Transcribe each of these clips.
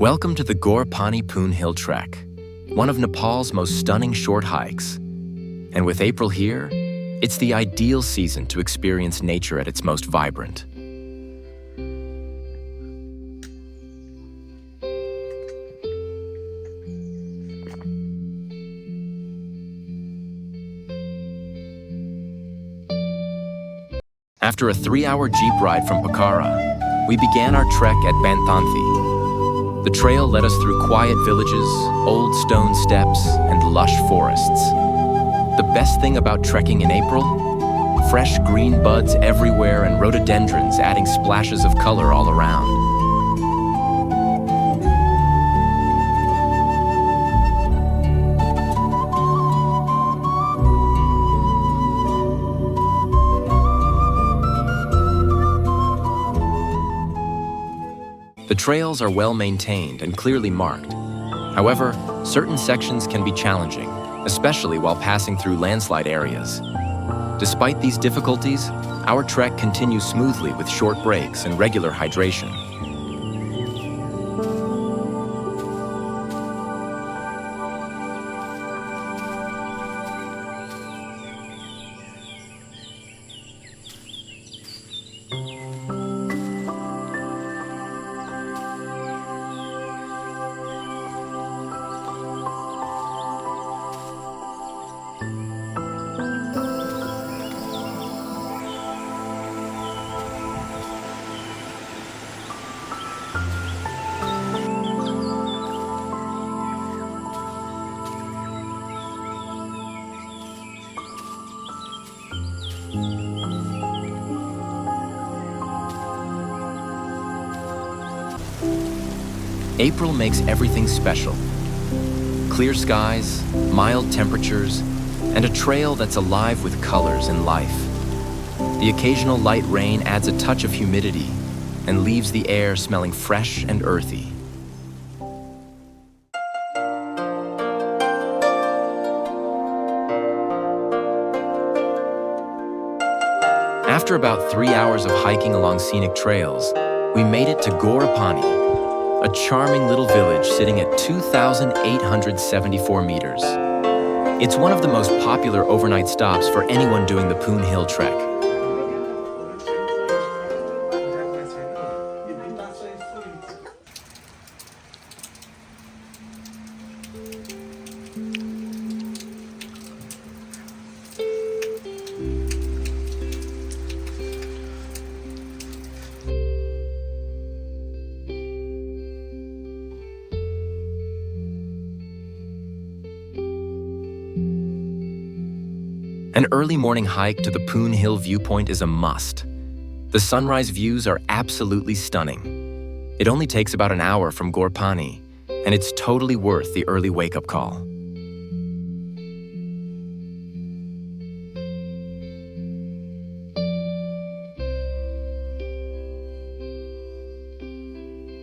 Welcome to the Ghorepani-Poonhill Trek, one of Nepal's most stunning short hikes. And with April here, it's the ideal season to experience nature at its most vibrant. After a 3-hour jeep ride from Pokhara, we began our trek at Banthanti. The trail led us through quiet villages, old stone steps, and lush forests. The best thing about trekking in April? Fresh green buds everywhere and rhododendrons adding splashes of color all around. The trails are well maintained and clearly marked. However, certain sections can be challenging, especially while passing through landslide areas. Despite these difficulties, our trek continues smoothly with short breaks and regular hydration. April makes everything special. Clear skies, mild temperatures, and a trail that's alive with colors and life. The occasional light rain adds a touch of humidity and leaves the air smelling fresh and earthy. After about 3 hours of hiking along scenic trails, we made it to Ghorepani, a charming little village sitting at 2,874 meters. It's one of the most popular overnight stops for anyone doing the Poonhill Trek. An early morning hike to the Poonhill viewpoint is a must. The sunrise views are absolutely stunning. It only takes about an hour from Ghorepani, and it's totally worth the early wake-up call.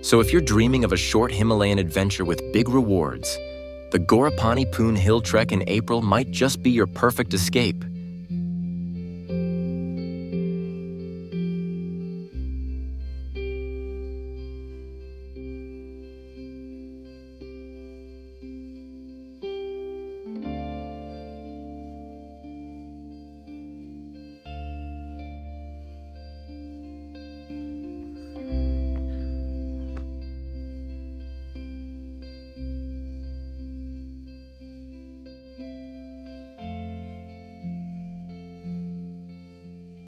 So if you're dreaming of a short Himalayan adventure with big rewards, the Ghorepani-Poonhill Trek in April might just be your perfect escape.